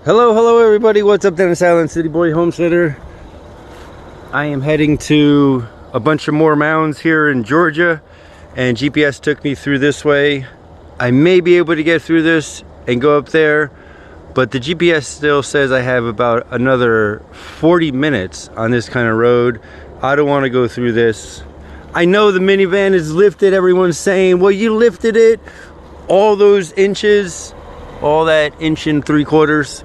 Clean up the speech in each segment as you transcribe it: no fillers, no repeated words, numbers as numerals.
Hello everybody, what's up? Dennis Island City Boy Homesteader. I am heading to a bunch of more mounds here in Georgia, and GPS took me through this way. I may be able to get through this and go up there, but the GPS still says I have about another 40 minutes on this kind of road. I don't want to go through this. I know the minivan is lifted. Everyone's saying, well, you lifted it all those inches, all that 1 3/4.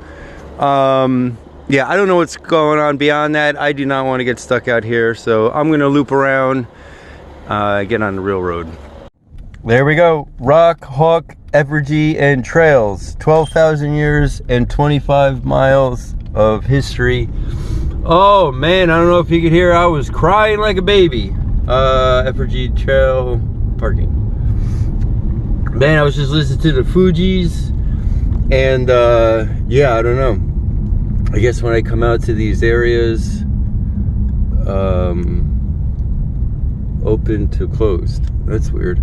Yeah, I don't know what's going on beyond that. I do not want to get stuck out here, so I'm gonna loop around, get on the real road. There we go. Rock, Hawk, Effigy, and Trails. 12,000 years and 25 miles of history. Oh man, I don't know if you could hear, I was crying like a baby. Effigy Trail parking. Man, I was just listening to the Fugees, and yeah, I don't know. I guess when I come out to these areas, open to closed. That's weird.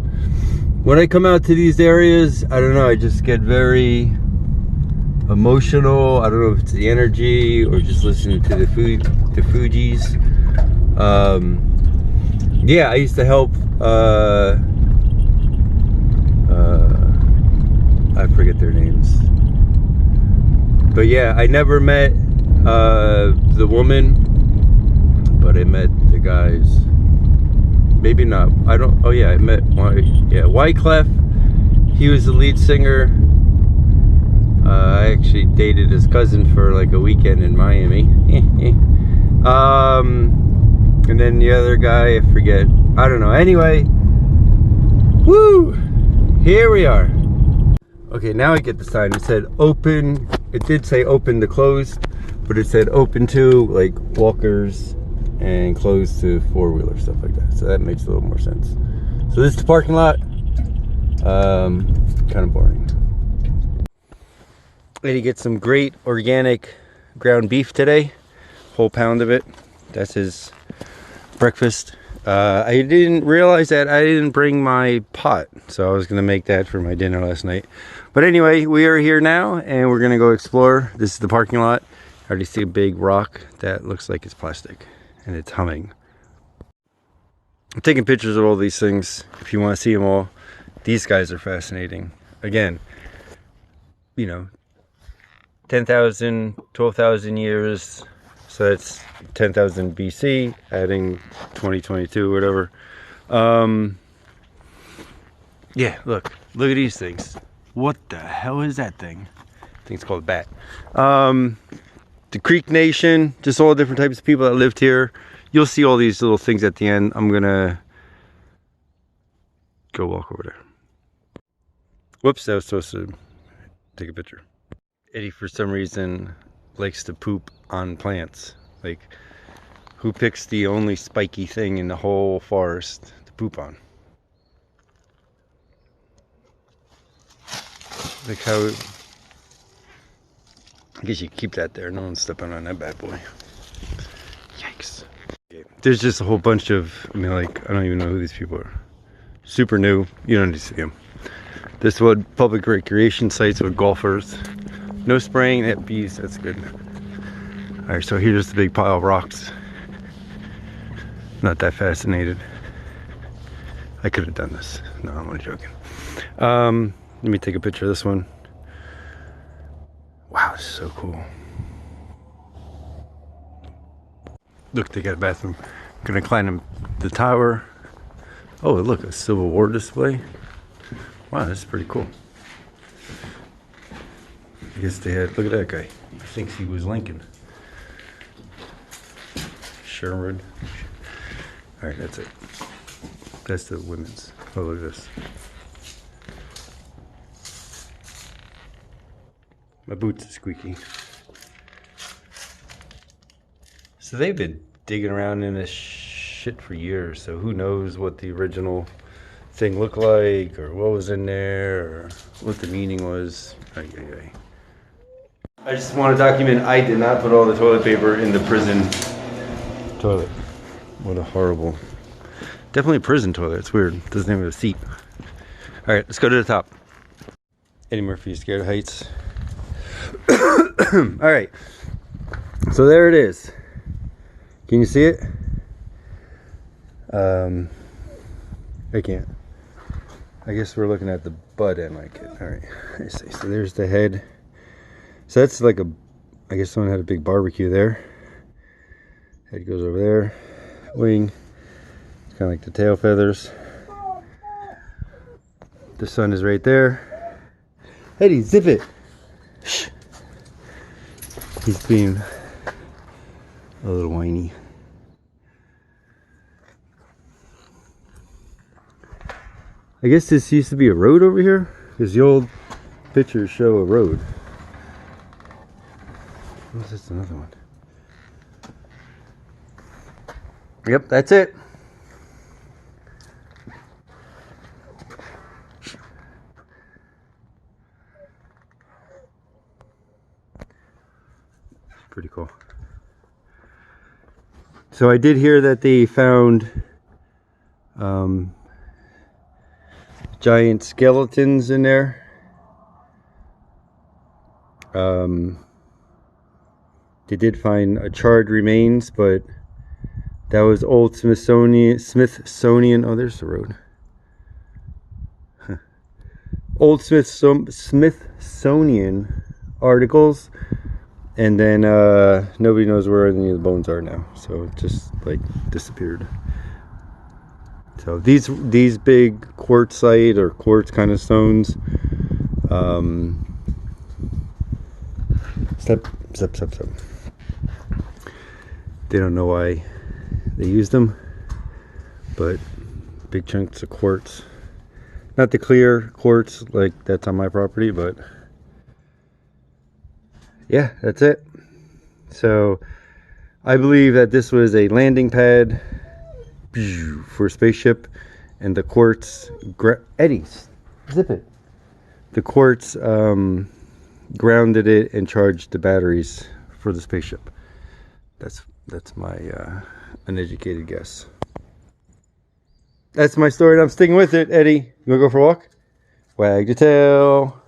When I come out to these areas, I don't know, I just get very emotional. I don't know if it's the energy or just listening to the Fugees. Yeah, I used to help, I forget their names. But yeah, I never met the woman, but I met the guys. Maybe not. I don't. Oh yeah, I met Wyclef. He was the lead singer. I actually dated his cousin for like a weekend in Miami. And then the other guy, I forget. I don't know. Anyway, woo! Here we are. Okay, now I get the sign. It said open. It did say open to closed, but it said open to like walkers and closed to four-wheeler, stuff like that. So that makes a little more sense. So this is the parking lot. Kind of boring. Eddie gets some great organic ground beef today. Whole pound of it. That's his breakfast. I didn't realize that I didn't bring my pot, so I was gonna make that for my dinner last night. But anyway, we are here now and we're gonna go explore. This is the parking lot. I already see a big rock that looks like it's plastic and it's humming. I'm taking pictures of all these things if you want to see them all. These guys are fascinating. Again, you know, 10,000, 12,000 years. So that's 10,000 BC, adding 2022, whatever. Yeah, look at these things. What the hell is that thing? I think it's called a bat. The Creek Nation, just all different types of people that lived here. You'll see all these little things at the end. I'm gonna go walk over there. Whoops, I was supposed to take a picture. Eddie, for some reason, likes to poop on plants. Like, who picks the only spiky thing in the whole forest to poop on? Like how, I guess you keep that there. No one's stepping on that bad boy. Yikes. Okay. There's just a whole bunch of, I mean, like, I don't even know who these people are. Super new. You don't need to see them. This is what public recreation sites with golfers. No spraying at bees. That's good. All right, so here's the big pile of rocks. Not that fascinated. I could have done this. No, I'm only joking. Let me take a picture of this one. Wow, this is so cool. Look, they got a bathroom. I'm gonna climb the tower. Oh, look, a Civil War display. Wow, this is pretty cool. I guess they had, look at that guy. He thinks he was Lincoln. Sherwood. All right, that's it. That's the women's. Oh, look at this. My boots are squeaky. So they've been digging around in this shit for years, so who knows what the original thing looked like, or what was in there, or what the meaning was. I just want to document I did not put all the toilet paper in the prison toilet. What a horrible. Definitely a prison toilet. It's weird. It doesn't have a seat. All right, let's go to the top. Eddie Murphy, scared of heights. All right, so there it is. Can you see it? I can't. I guess we're looking at the butt end like it. All right, I see. So there's the head. So that's like a, I guess someone had a big barbecue there. Head goes over there. Wing. It's kind of like the tail feathers. The sun is right there. Eddie, zip it. Shh. He's being a little whiny. I guess this used to be a road over here, because the old pictures show a road. What's this? Another one. Yep, that's it. Pretty cool. So I did hear that they found giant skeletons in there. They did find charred remains, but that was old Smithsonian. Oh, there's the road. Old Smithsonian articles, and then nobody knows where any of the bones are now. So it just like disappeared. So these big quartzite or quartz kind of stones, step. They don't know why they used them, but big chunks of quartz. Not the clear quartz like that's on my property, but yeah, that's it. So I believe that this was a landing pad for a spaceship, and the quartz Eddie's zip it. The quartz grounded it and charged the batteries for the spaceship. That's my uneducated guess. That's my story, and I'm sticking with it. Eddie, you wanna go for a walk? Wag your tail.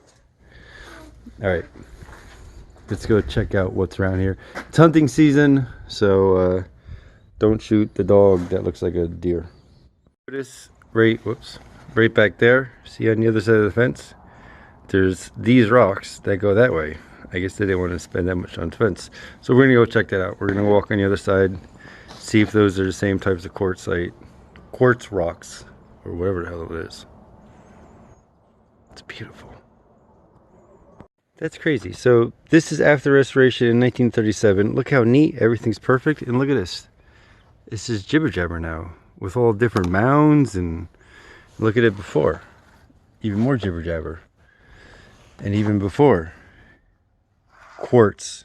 All right, let's go check out what's around here. It's hunting season, so don't shoot the dog that looks like a deer. Notice right back there, see on the other side of the fence, there's these rocks that go that way. I guess they didn't want to spend that much on fence. So we're gonna go check that out. We're gonna walk on the other side, see if those are the same types of quartz rocks, or whatever the hell it is. It's beautiful. That's crazy. So this is after restoration in 1937. Look how neat, everything's perfect. And look at this. This is jibber jabber now, with all different mounds, and look at it before. Even more jibber jabber. And even before, quartz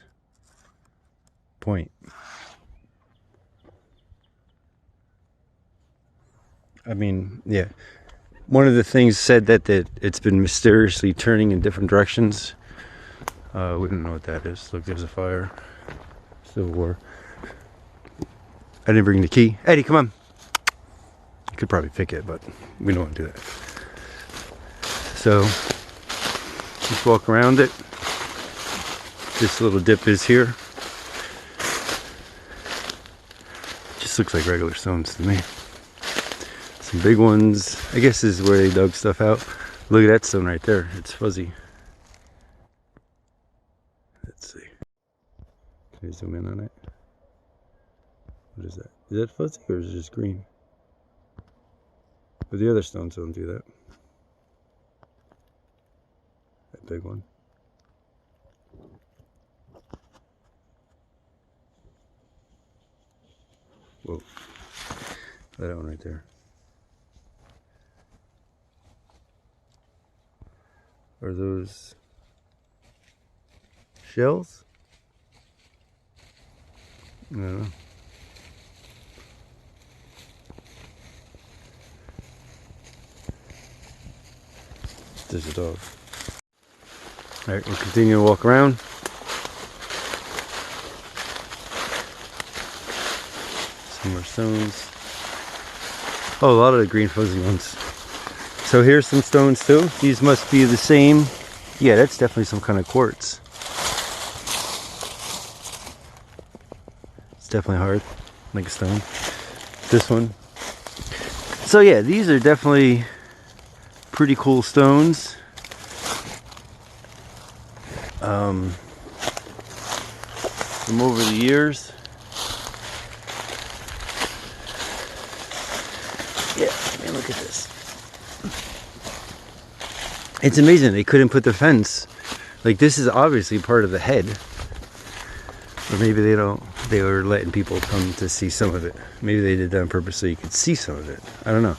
point. I mean, yeah. One of the things said that it's been mysteriously turning in different directions. We don't know what that is. Look, there's a fire. Civil War. I didn't bring the key. Eddie, come on. You could probably pick it, but we don't want to do that. So, just walk around it. This little dip is here. Just looks like regular stones to me. Some big ones. I guess this is where they dug stuff out. Look at that stone right there. It's fuzzy. Let's see. Can I zoom in on it? What is that? Is that fuzzy or is it just green? But the other stones don't do that. That big one. Whoa. That one right there. Are those shells? I don't know. There's a dog. Alright, we'll continue to walk around. Some more stones. Oh, a lot of the green fuzzy ones. So here's some stones too. These must be the same. Yeah, that's definitely some kind of quartz. It's definitely hard, like a stone. This one. So yeah, these are definitely pretty cool stones. From over the years. Yeah, I mean, look at this. It's amazing they couldn't put the fence. Like, this is obviously part of the head. Or maybe they were letting people come to see some of it. Maybe they did that on purpose so you could see some of it. I don't know.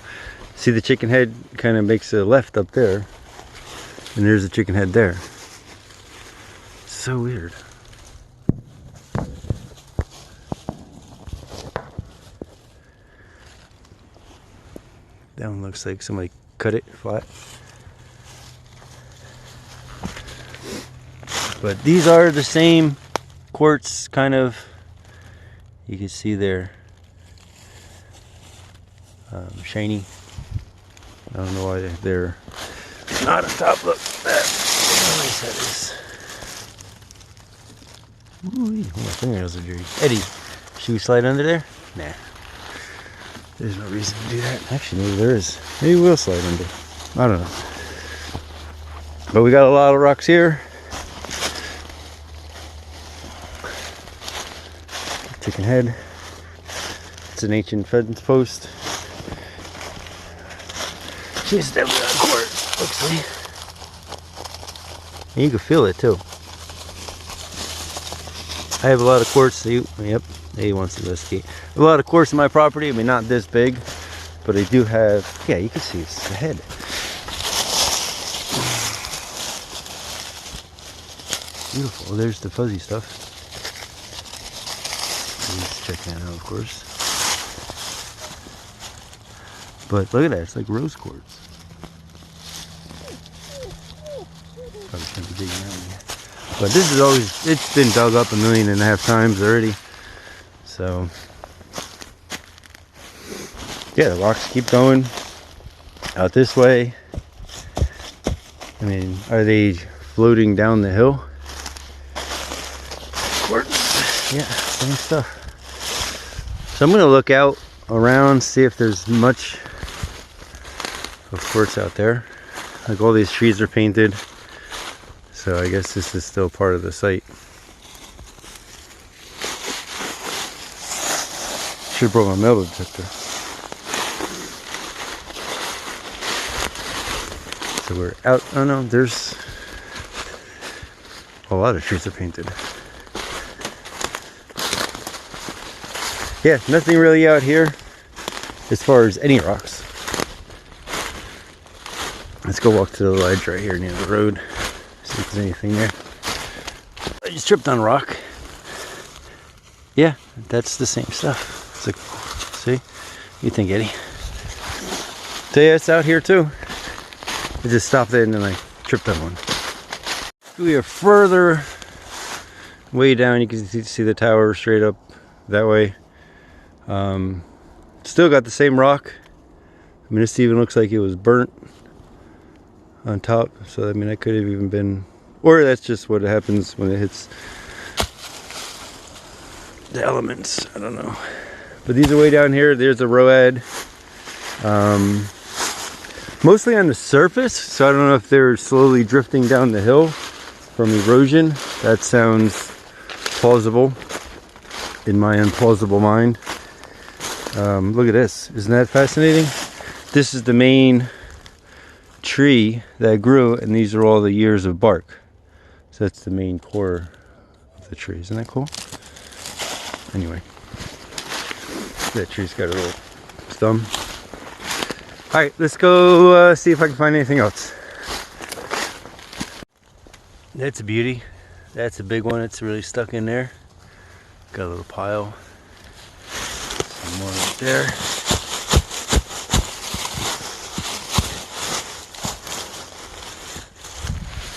See, the chicken head kind of makes a left up there. And there's a chicken head there. So weird. That one looks like somebody cut it flat. But these are the same quartz, kind of. You can see they're shiny. I don't know why they're not on top. Look, that. How nice that is. Ooh, my fingernails are dirty. Eddie, should we slide under there? Nah. There's no reason to do that. Actually, maybe there is. Maybe we'll slide under. I don't know. But we got a lot of rocks here. Chicken head. It's an ancient fence post. She's definitely on quartz, looks like. And you can feel it too. I have a lot of quartz. Yep, he wants to investigate. A lot of quartz in my property. I mean, not this big, but I do have. Yeah, you can see it's the head. Beautiful. There's the fuzzy stuff. Let's check that out, of course. But look at that. It's like rose quartz. Probably can't be digging out here. But this is always, it's been dug up 1.5 million times already. So, yeah, the rocks keep going out this way. I mean, are they floating down the hill? Quartz. Yeah, same stuff. So I'm going to look out around, see if there's much of quartz out there. Like, all these trees are painted. So I guess this is still part of the site. Should have brought my metal detector. So we're out. Oh no, there's a lot of trees are painted. Yeah, nothing really out here as far as any rocks. Let's go walk to the ledge right here near the road. See if there's anything there. I just tripped on a rock. Yeah, that's the same stuff. It's like, see? You think, Eddie? So yeah, it's out here too. I just stopped there and then I tripped on one. We are further way down. You can see the tower straight up that way. Still got the same rock. I mean, this even looks like it was burnt on top. So I mean, that could have even been, or that's just what happens when it hits the elements. I don't know. But these are way down here. There's a road. Mostly on the surface, so I don't know if they're slowly drifting down the hill from erosion. That sounds plausible in my implausible mind. Look at this. Isn't that fascinating? This is the main tree that grew, and these are all the years of bark. So that's the main core of the tree. Isn't that cool? Anyway, that tree's got a little stem. Alright, let's go see if I can find anything else. That's a beauty. That's a big one. It's really stuck in there. Got a little pile. Some more right there.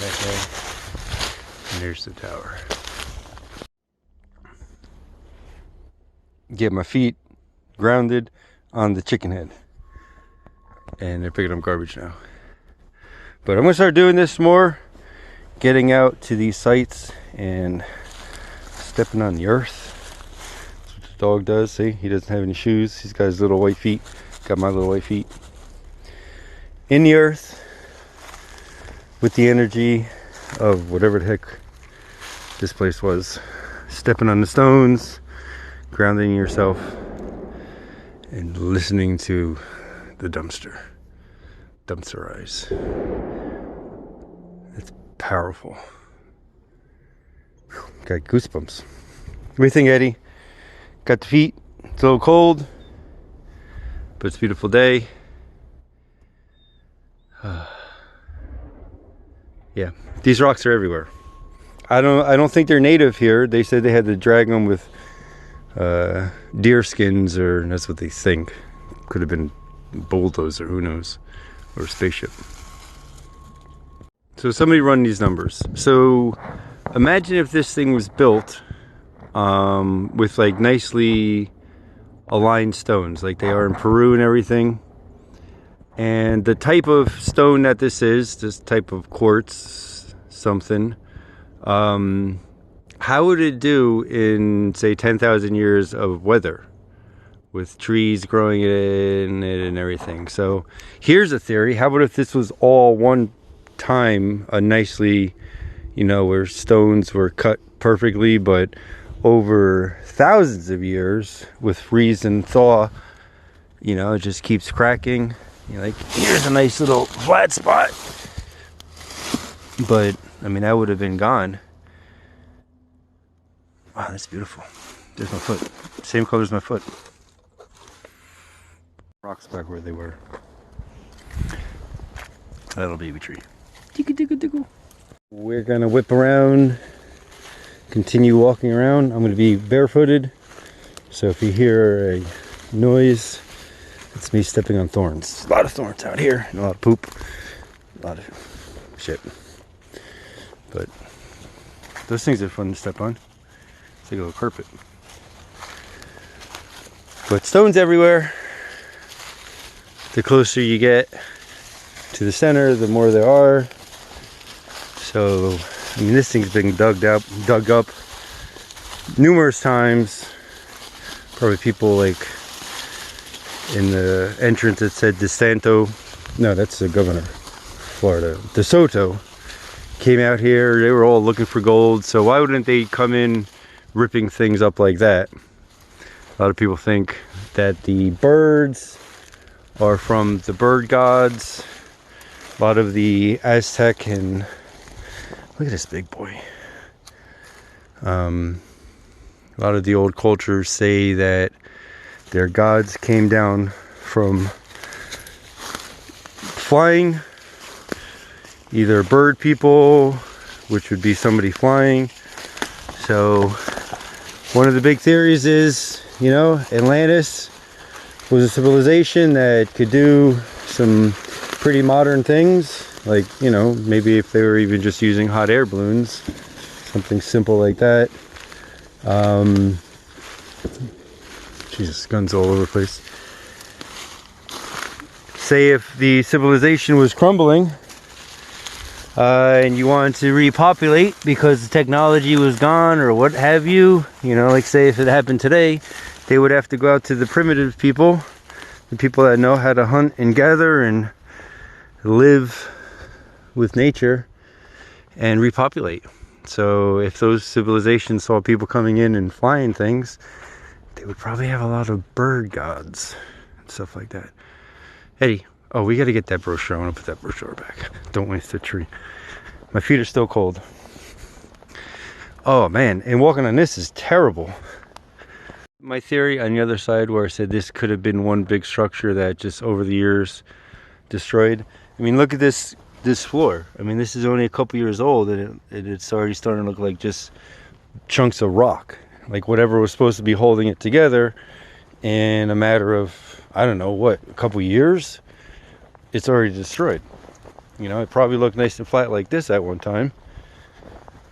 Okay. And there's the tower. Get my feet grounded on the chicken head. And they're picking up garbage now. But I'm going to start doing this more. Getting out to these sites and stepping on the earth. That's what Dog does. See, he doesn't have any shoes. He's got his little white feet. Got my little white feet. In the earth, with the energy of whatever the heck this place was. Stepping on the stones, grounding yourself, and listening to the dumpster eyes. It's powerful. Whew, got goosebumps. What do you think, Eddie? Got the feet. It's a little cold, but it's a beautiful day. Yeah, these rocks are everywhere. I don't think they're native here. They said they had to drag them with deer skins, or that's what they think. Could have been bulldozer, who knows, or a spaceship. So somebody run these numbers. So imagine if this thing was built with like nicely aligned stones, like they are in Peru and everything. And the type of stone that this is, this type of quartz, something. How would it do in, say, 10,000 years of weather with trees growing in it and everything? So here's a theory. How about if this was all one time a nicely, you know, where stones were cut perfectly, but over thousands of years with freeze and thaw, you know, it just keeps cracking. You're like, here's a nice little flat spot. But I mean, that would have been gone. Wow, that's beautiful. There's my foot. Same color as my foot. Rocks back where they were. A little baby tree. Tickle, tickle, tickle. We're gonna whip around, continue walking around. I'm gonna be barefooted. So if you hear a noise, it's me stepping on thorns. A lot of thorns out here, and a lot of poop. A lot of shit. But those things are fun to step on. It's like a little carpet. But stones everywhere. The closer you get to the center, the more there are. So, I mean, this thing's been dug up numerous times. Probably people like in the entrance it said DeSanto. No, that's the governor of Florida. DeSoto came out here. They were all looking for gold. So why wouldn't they come in ripping things up like that? A lot of people think that the birds are from the bird gods. A lot of the Aztec and look at this big boy. A lot of the old cultures say that their gods came down from flying, either bird people, which would be somebody flying. So one of the big theories is, you know, Atlantis was a civilization that could do some pretty modern things, like, you know, maybe if they were even just using hot air balloons, something simple like that. Jesus, guns all over the place. Say if the civilization was crumbling and you wanted to repopulate because the technology was gone or what have you, you know, like say if it happened today, they would have to go out to the primitive people, the people that know how to hunt and gather and live with nature and repopulate. So if those civilizations saw people coming in and flying things, they would probably have a lot of bird gods and stuff like that. Eddie, oh, we got to get that brochure. I want to put that brochure back. Don't waste the tree. My feet are still cold. Oh man, and walking on this is terrible. My theory on the other side where I said this could have been one big structure that just over the years destroyed. I mean, look at this floor. I mean, this is only a couple years old and it's already starting to look like just chunks of rock. Like whatever was supposed to be holding it together in a matter of, I don't know what, a couple years, it's already destroyed. You know, it probably looked nice and flat like this at one time,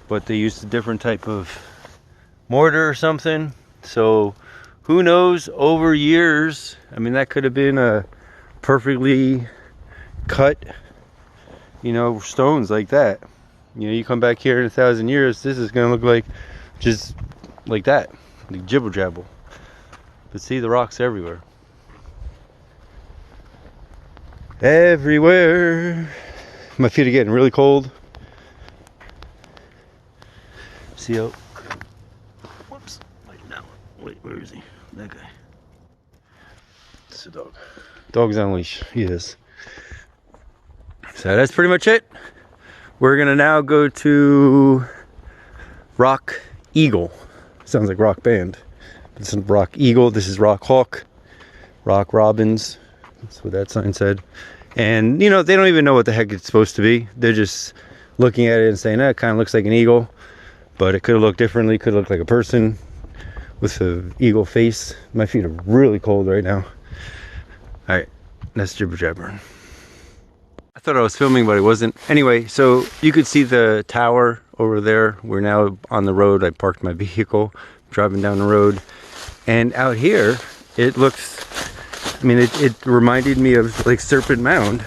but they used a different type of mortar or something. So who knows, over years, I mean, that could have been a perfectly cut, you know, stones like that. You know, you come back here in 1,000 years, this is going to look like just like that, like jibble jabble. But see, the rocks everywhere. Everywhere. My feet are getting really cold. See how... Whoops. Wait, no. Wait, where is he? That guy. It's a dog. Dog's on leash. He is. So that's pretty much it. We're gonna now go to Rock Eagle. Sounds like rock band. This is Rock Eagle. This is Rock Hawk. Rock Robbins. That's what that sign said. And you know, they don't even know what the heck it's supposed to be. They're just looking at it and saying, it kind of looks like an eagle. But it could have looked differently. Could look like a person with an eagle face. My feet are really cold right now. Alright, that's jibber jabber. I thought I was filming, but I wasn't. Anyway, so you could see the tower over there. We're now on the road. I parked my vehicle, driving down the road. And out here, it looks, I mean, it reminded me of like Serpent Mound.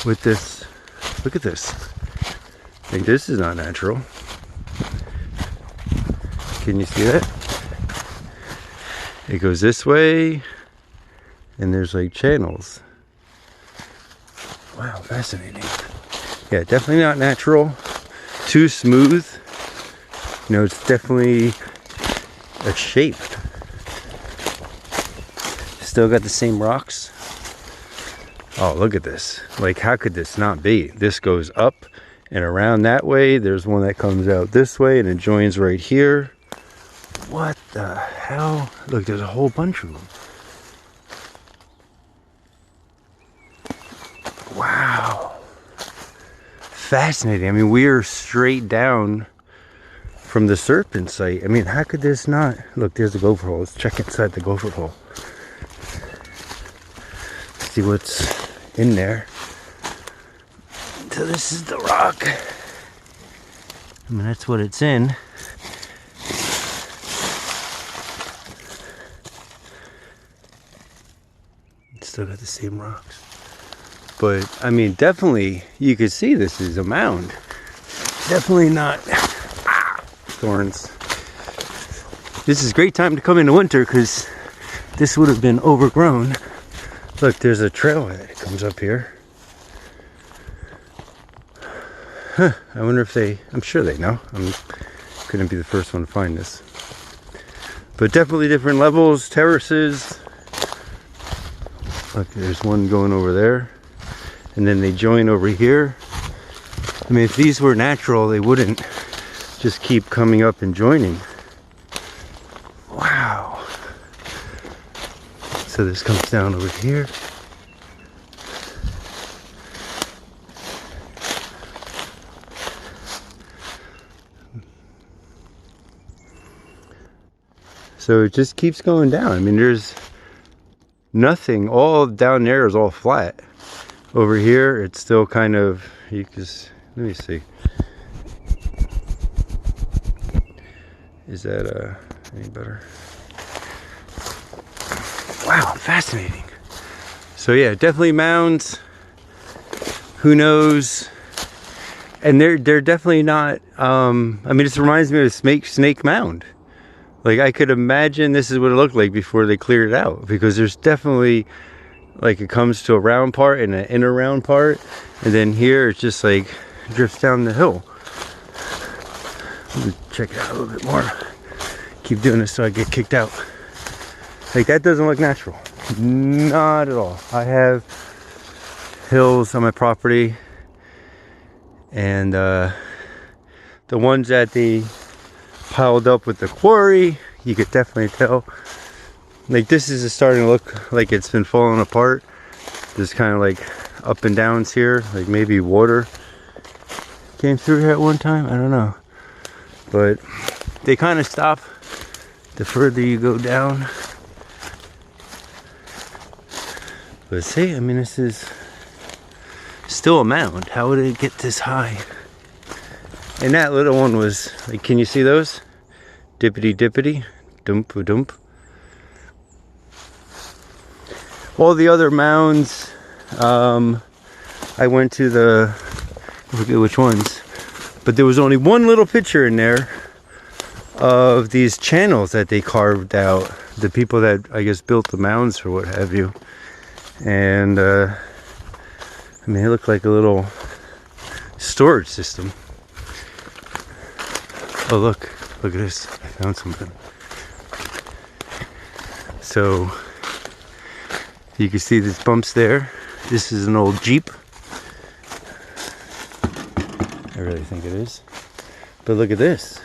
With this, look at this. Like, this is not natural. Can you see that? It goes this way. And there's like channels. Wow, fascinating. Yeah, definitely not natural. Too smooth. You know, it's definitely a shape. Still got the same rocks. Oh, look at this. Like, how could this not be? This goes up and around that way. There's one that comes out this way and it joins right here. What the hell? Look, there's a whole bunch of them. Wow. Fascinating. I mean, we are straight down from the serpent site. I mean, how could this not? Look, there's the gopher hole. Let's check inside the gopher hole. See what's in there. So this is the rock. I mean, that's what it's in. It's still got the same rocks. But, I mean, definitely, you could see this is a mound. Definitely not thorns. This is a great time to come into winter because this would have been overgrown. Look, there's a trailhead that comes up here. Huh, I wonder if they, I'm sure they know. Couldn't be the first one to find this. But definitely different levels, terraces. Look, there's one going over there. And then they join over here. I mean, if these were natural, they wouldn't just keep coming up and joining. Wow. So this comes down over here. So it just keeps going down. I mean, there's nothing. All down there is all flat. Over here, it's still kind of, you just, let me see. Is that any better? Wow, fascinating. So yeah, definitely mounds. Who knows? And they're definitely not, I mean, this reminds me of a snake mound. Like, I could imagine this is what it looked like before they cleared it out, because there's definitely, like, it comes to a round part and an inner round part, and then here it's just like drifts down the hill. Let me check it out a little bit more. Keep doing this so I get kicked out. Like, that doesn't look natural. Not at all. I have hills on my property, and the ones that they piled up with the quarry, you could definitely tell. Like, this is starting to look like it's been falling apart. There's kind of like up and downs here, like maybe water came through here at one time, I don't know. But they kind of stop the further you go down. But see, I mean, this is still a mound. How would it get this high? And that little one was, like, can you see those? Dippity dippity, dump dump. All the other mounds, I went to the, I forget which ones, but there was only one little picture in there of these channels that they carved out. The people that I guess built the mounds or what have you. And I mean, it looked like a little storage system. Oh, look at this. I found something. So you can see these bumps there. This is an old Jeep. I really think it is. But look at this.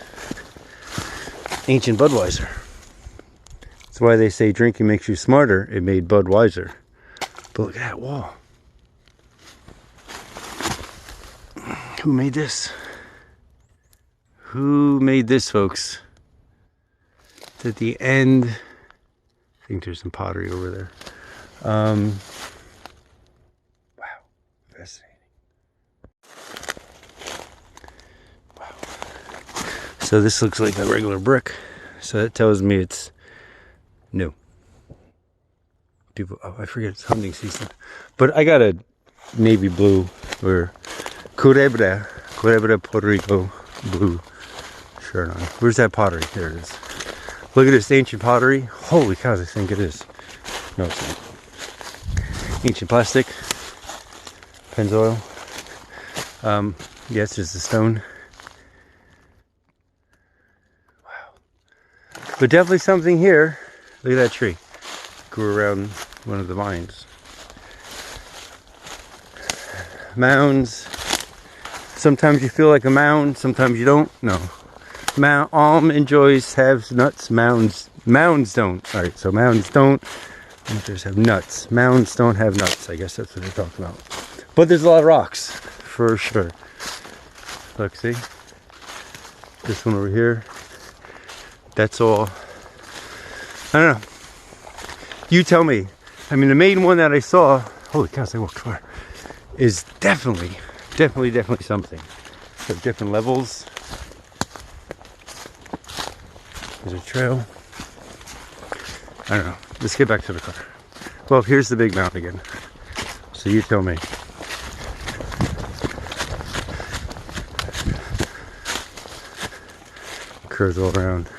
Ancient Budweiser. That's why they say drinking makes you smarter. It made Bud wiser. But look at that wall. Who made this? Who made this, folks? It's at the end. I think there's some pottery over there. Wow. Fascinating. Wow. So this looks like a regular brick. So that tells me it's new. People, oh, I forget it's hunting season. But I got a navy blue or Culebra Puerto Rico blue shirt on. Where's that pottery? There it is. Look at this ancient pottery. Holy cows, I think it is. No, it's not. Ancient plastic. Pennzoil. Yeah, it's just a stone. Wow. But definitely something here. Look at that tree. Grew around one of the vines. Mounds. Sometimes you feel like a mound, sometimes you don't. No. Almond joys have nuts, mounds don't. Alright, so mounds don't. Others have nuts. Mounds don't have nuts. I guess that's what they're talking about. But there's a lot of rocks, for sure. Look, see? This one over here. That's all. I don't know. You tell me. I mean, the main one that I saw, holy cows, I walked far, is definitely something. So different levels. There's a trail. I don't know. Let's get back to the car. Well, here's the big mound again. So you tell me. Curves all around.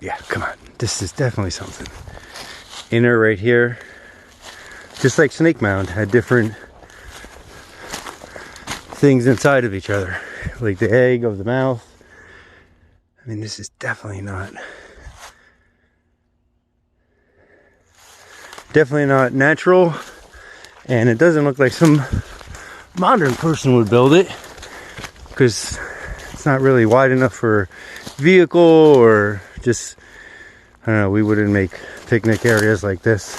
Yeah, come on. This is definitely something. Inner right here. Just like Snake Mound had different things inside of each other. Like the egg of the mouth. I mean, this is definitely not natural, and it doesn't look like some modern person would build it, because it's not really wide enough for vehicle, or just, I don't know, we wouldn't make picnic areas like this.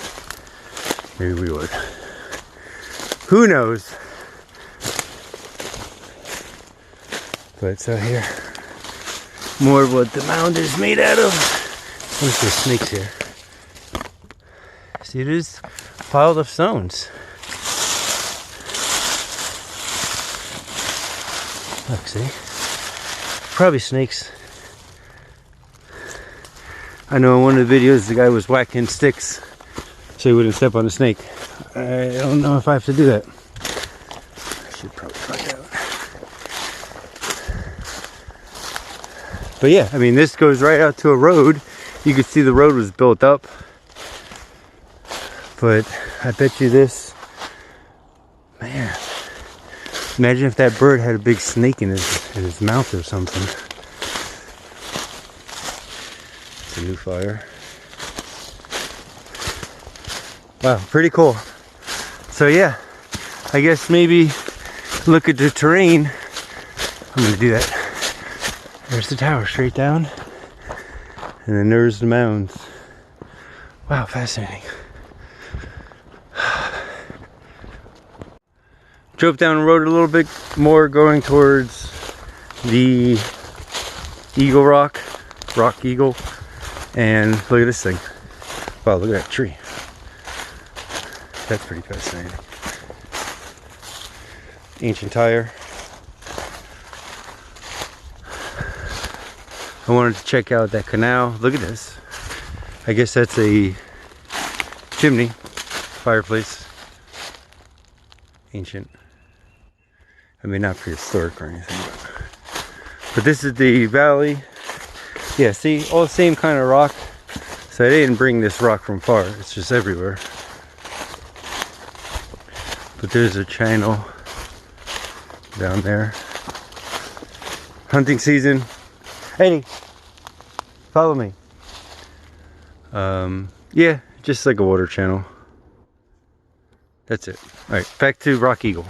Maybe we would. Who knows? But so here, more of what the mound is made out of. What is this? Snakes here. See, it is piled of stones. Look, see? Probably snakes. I know in one of the videos the guy was whacking sticks so he wouldn't step on a snake. I don't know if I have to do that. I should probably find out. But yeah, I mean, this goes right out to a road. You can see the road was built up. But I bet you this, man, imagine if that bird had a big snake in his mouth or something. It's a new fire. Wow, pretty cool. So yeah, I guess maybe look at the terrain. I'm gonna do that. There's the tower straight down. And then there's the mounds. Wow, fascinating. Drove down the road a little bit more, going towards the Eagle Rock Eagle. And look at this thing. Wow, look at that tree. That's pretty fascinating. Ancient tire. I wanted to check out that canal. Look at this. I guess that's a chimney, fireplace. Ancient. I mean, not prehistoric or anything, but this is the valley. Yeah, see, all the same kind of rock. So I didn't bring this rock from far. It's just everywhere. But there's a channel down there. Hunting season. Eddie, follow me. Yeah, just like a water channel. That's it. All right, back to Rock Eagle.